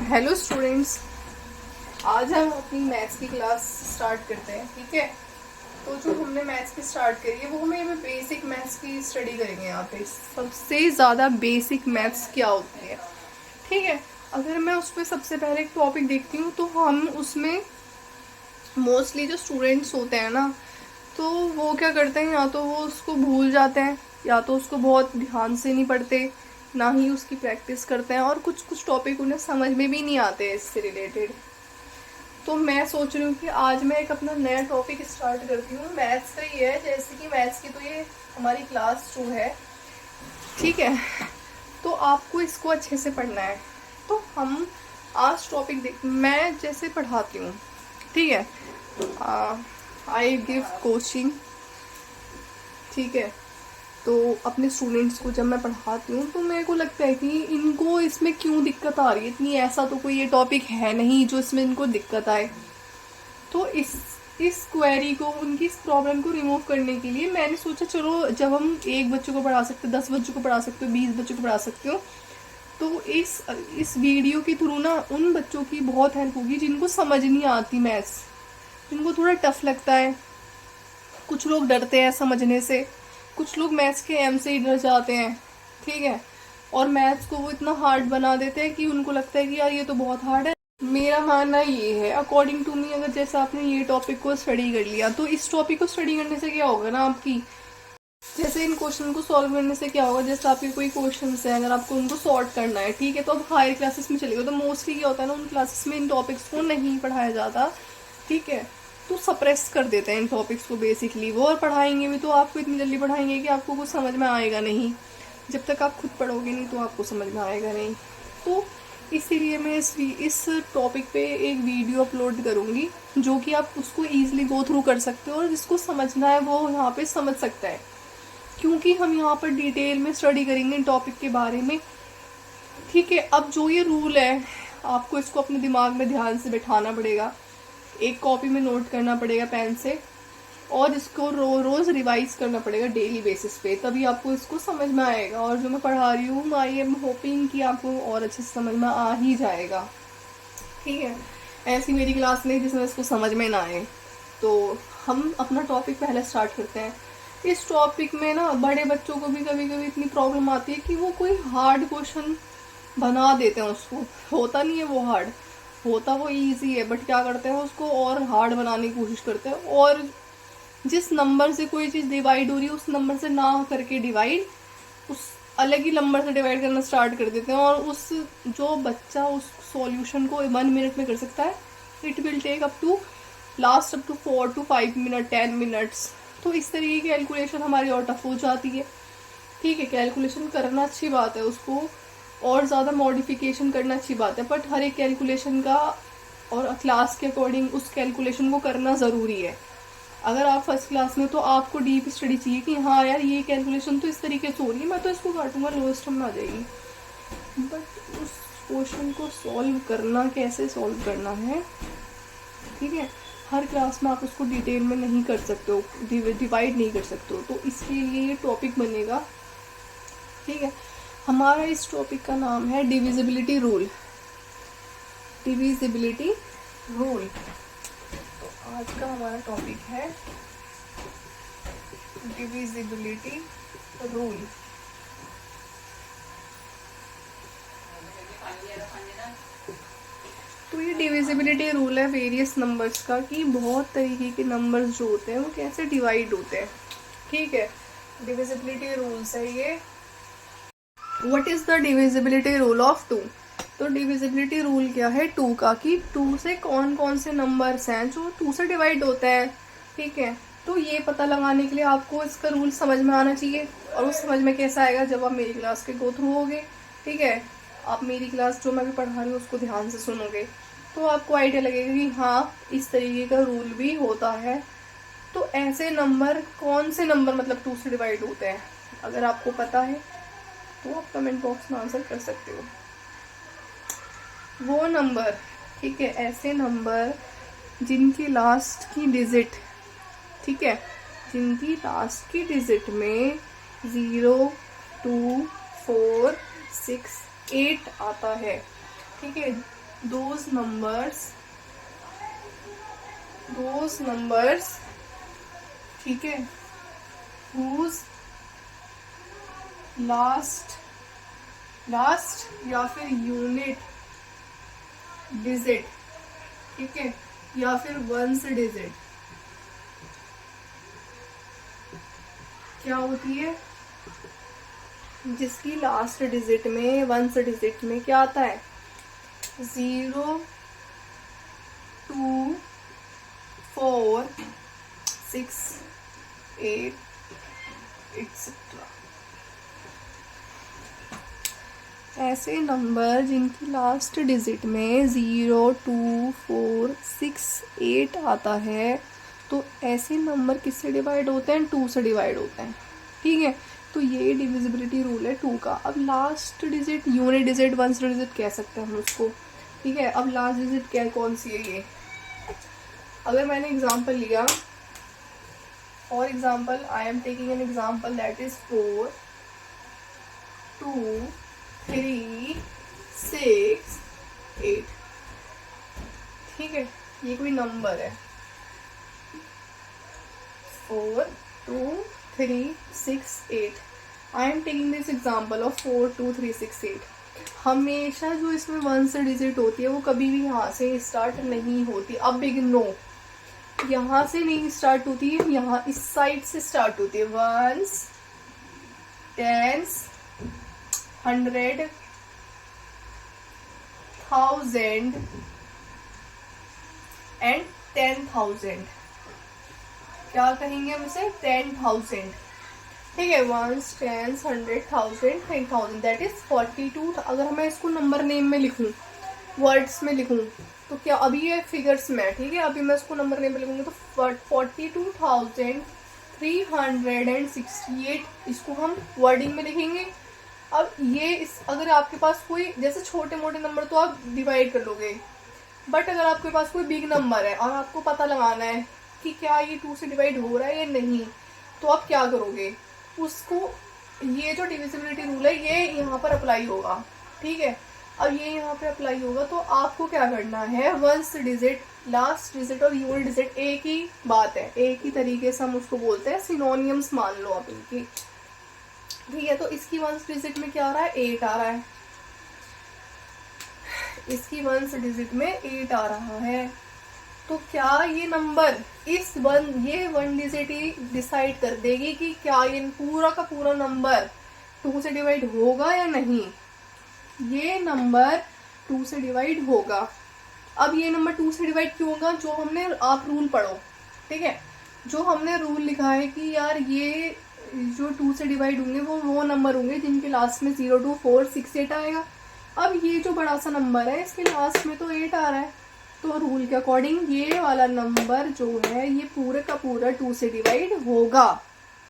Hello students, आज हम अपनी मैथ्स की क्लास स्टार्ट करते हैं। ठीक है, तो जो हमने मैथ्स की स्टार्ट करी है वो हमें बेसिक मैथ्स की स्टडी करेंगे। यहाँ पे सबसे ज़्यादा बेसिक मैथ्स क्या होती है। ठीक है, अगर मैं उस पर सबसे पहले एक टॉपिक देखती हूँ तो हम उसमें मोस्टली जो स्टूडेंट्स होते हैं ना, तो वो क्या करते हैं, या तो वो उसको भूल जाते हैं या तो उसको बहुत ध्यान से नहीं पढ़ते, ना ही उसकी प्रैक्टिस करते हैं, और कुछ कुछ टॉपिक उन्हें समझ में भी नहीं आते इससे रिलेटेड। तो मैं सोच रही हूँ कि आज मैं एक अपना नया टॉपिक स्टार्ट करती हूँ। मैथ्स का ही है, जैसे कि मैथ्स की तो ये हमारी क्लास 2 है। ठीक है, तो आपको इसको अच्छे से पढ़ना है। तो हम आज टॉपिक देख, मैं जैसे पढ़ाती हूँ, ठीक है, आई गिव कोचिंग। ठीक है, तो अपने स्टूडेंट्स को जब मैं पढ़ाती हूँ तो मेरे को लगता है कि इनको इसमें क्यों दिक्कत आ रही है इतनी। ऐसा तो कोई ये टॉपिक है नहीं जो इसमें इनको दिक्कत आए। तो इस क्वेरी को, उनकी इस प्रॉब्लम को रिमूव करने के लिए मैंने सोचा चलो, जब हम एक बच्चों को पढ़ा सकते, 10 बच्चों को पढ़ा सकते हो, 20 बच्चों को पढ़ा सकते हो, तो इस वीडियो के थ्रू ना उन बच्चों की बहुत हेल्प होगी जिनको समझ नहीं आती मैथ्स, जिनको थोड़ा टफ लगता है। कुछ लोग डरते हैं समझने से, कुछ लोग मैथ्स के एम से ही डर जाते हैं। ठीक है, और मैथ्स को वो इतना हार्ड बना देते हैं कि उनको लगता है कि यार ये तो बहुत हार्ड है। मेरा मानना ये है, अकॉर्डिंग टू मी, अगर जैसे आपने ये टॉपिक को स्टडी कर लिया तो इस टॉपिक को स्टडी करने से क्या होगा ना, आपकी जैसे इन क्वेश्चन को सॉल्व करने से क्या होगा, जैसे आपके कोई क्वेश्चन है, अगर आपको उनको सॉर्ट करना है, ठीक है, तो अब हायर क्लासेस में चलेगा तो मोस्टली क्या होता है ना, उन क्लासेस में इन टॉपिक्स को नहीं पढ़ाया जाता। ठीक है, तो सप्रेस कर देते हैं इन टॉपिक्स को बेसिकली वो, और पढ़ाएंगे भी तो आपको इतनी जल्दी पढ़ाएंगे कि आपको कुछ समझ में आएगा नहीं। जब तक आप खुद पढ़ोगे नहीं तो आपको समझ में आएगा नहीं। तो इसीलिए मैं इस टॉपिक पे एक वीडियो अपलोड करूँगी जो कि आप उसको ईजिली गो थ्रू कर सकते हो, और जिसको समझना है वो यहाँ पे समझ सकता है, क्योंकि हम यहाँ पर डिटेल में स्टडी करेंगे टॉपिक के बारे में। ठीक है, अब जो ये रूल है आपको इसको अपने दिमाग में ध्यान से बिठाना पड़ेगा, एक कॉपी में नोट करना पड़ेगा पेन से, और इसको रोज़ रिवाइज करना पड़ेगा डेली बेसिस पे, तभी आपको इसको समझ में आएगा। और जो मैं पढ़ा रही हूँ, आई एम होपिंग कि आपको और अच्छे से समझ में आ ही जाएगा। ठीक है, ऐसी मेरी क्लास नहीं जिसमें इसको समझ में ना आए। तो हम अपना टॉपिक पहले स्टार्ट करते हैं। इस टॉपिक में ना बड़े बच्चों को भी कभी कभी इतनी प्रॉब्लम आती है कि वो कोई हार्ड क्वेश्चन बना देते हैं, उसको होता नहीं है वो हार्ड, होता वो इजी है, बट क्या करते हैं उसको और हार्ड बनाने की कोशिश करते हैं, और जिस नंबर से कोई चीज़ डिवाइड हो रही है उस नंबर से ना करके डिवाइड उस अलग ही नंबर से डिवाइड करना स्टार्ट कर देते हैं, और उस जो बच्चा उस सॉल्यूशन को 1 मिनट में कर सकता है, it will take up to 4 to 5 minute, 10 minutes. तो इस तरीके की कैलकुलेशन हमारी और टफ हो जाती है। ठीक है, कैलकुलेशन करना अच्छी बात है, उसको और ज़्यादा मॉडिफिकेशन करना अच्छी बात है, बट हर एक कैलकुलेशन का और क्लास के अकॉर्डिंग उस कैलकुलेशन को करना ज़रूरी है। अगर आप फर्स्ट क्लास में तो आपको डीप स्टडी चाहिए कि हाँ यार ये कैलकुलेशन तो इस तरीके से हो रही है, मैं तो इसको काटूंगा, लोएस्ट में आ जाएगी। बट उस क्वेश्चन को सॉल्व करना, कैसे सॉल्व करना है, ठीक है, हर क्लास में आप उसको डिटेल में नहीं कर सकते हो, डिवाइड नहीं कर सकते हो, तो इसके लिए ये टॉपिक बनेगा। ठीक है, हमारा इस टॉपिक का नाम है डिविजिबिलिटी रूल। डिविजिबिलिटी रूल, तो आज का हमारा टॉपिक है डिविजिबिलिटी रूल। तो ये डिविजिबिलिटी रूल है वेरियस नंबर्स का, कि बहुत तरीके के नंबर्स जो होते हैं वो कैसे डिवाइड होते हैं। ठीक है, डिविजिबिलिटी रूल्स है ये। What is the divisibility rule of 2? तो डिविजिबिलिटी रूल क्या है 2 का, कि 2 से कौन कौन से नंबर्स हैं जो 2 से डिवाइड होते हैं। ठीक है, तो ये पता लगाने के लिए आपको इसका रूल समझ में आना चाहिए, और वो समझ में कैसा आएगा, जब आप मेरी क्लास के गो थ्रू होगे। ठीक है, आप मेरी क्लास जो मैं भी पढ़ा रही हूँ उसको ध्यान से सुनोगे तो आपको आइडिया लगेगा कि हाँ इस तरीके का रूल भी होता है। तो ऐसे नंबर, कौन से नंबर मतलब 2 से डिवाइड होते हैं, अगर आपको पता है तो आप कमेंट बॉक्स में आंसर कर सकते हो। वो नंबर, ठीक है, ऐसे नंबर जिनकी लास्ट की डिजिट, ठीक है, जिनकी लास्ट की डिजिट में 0, 2, 4, 6, 8 आता है। ठीक है, those numbers, ठीक है, whose लास्ट या फिर यूनिट डिजिट, ठीक है, या फिर वंस डिजिट क्या होती है, जिसकी लास्ट डिजिट में, वंस डिजिट में क्या आता है, 0, 2, 4, 6, 8 एक्सेट्रा। ऐसे नंबर जिनकी लास्ट डिजिट में 0, 2, 4, 6, 8 आता है, तो ऐसे नंबर किससे डिवाइड होते हैं, 2 से डिवाइड होते हैं, ठीक है। तो ये डिविजिबिलिटी रूल है 2 का। अब last digit, unit digit, ones digit कह सकते हैं हम उसको, ठीक है। अब लास्ट डिजिट क्या, कौन सी है ये, अगर मैंने एग्जांपल लिया, for example I am taking an example that is 4, 2, 3, 6, 8, ठीक है, ये कोई नंबर है, 4, 2, 3, 6, 8। I am taking this example of 4, 2, 3, 6, 8। हमेशा जो इसमें वंस डिजिट होती है वो कभी भी यहाँ से स्टार्ट नहीं होती। अब इग्नो, यहाँ से नहीं स्टार्ट होती है, यहाँ इस साइड से स्टार्ट होती है। वंस, टेंस, 100, 1000 एंड 10,000, क्या कहेंगे हम इसे, 10,000, ठीक है। Ones, tens, 100, 1000, 10,000, that is 42। अगर मैं इसको नंबर नेम में लिखूं, वर्ड्स में लिखूं, तो क्या, अभी ये फिगर्स में, ठीक है, अभी मैं इसको नंबर नेम में लिखूंगी तो 42,368, इसको हम वर्डिंग में लिखेंगे। अब ये अगर आपके पास कोई, जैसे छोटे मोटे नंबर तो आप डिवाइड कर लोगे, बट अगर आपके पास कोई बिग नंबर है और आपको पता लगाना है कि क्या ये 2 से डिवाइड हो रहा है या नहीं, तो आप क्या करोगे, उसको, ये जो डिविजिबिलिटी रूल है ये यहाँ पर अप्लाई होगा, ठीक है। अब ये यहाँ पे अप्लाई होगा तो आपको क्या करना है, वंस डिजिट, लास्ट डिजिट और यूनिट डिजिट एक ही बात है, एक ही तरीके से हम उसको बोलते हैं, सिनोनियम्स मान लो आप इनकी, ठीक है। तो इसकी वंस डिजिट में क्या आ रहा है, 8 आ रहा है, इसकी वंस डिजिट में 8 आ रहा है। तो क्या ये नंबर, ये वन डिजिट ही डिसाइड कर देगी कि क्या ये पूरा का पूरा नंबर 2 से डिवाइड होगा या नहीं। ये नंबर 2 से डिवाइड होगा। अब ये नंबर 2 से डिवाइड क्यों होगा, जो हमने, आप रूल पढ़ो, ठीक है, जो हमने रूल लिखा है कि यार ये जो 2 से डिवाइड होंगे वो नंबर होंगे जिनके लास्ट में 0, 2, 4, 6, 8 आएगा। अब ये जो बड़ा सा नंबर है इसके लास्ट में तो 8 आ रहा है, तो रूल के अकॉर्डिंग ये वाला नंबर जो है ये पूरे का पूरा 2 से डिवाइड होगा।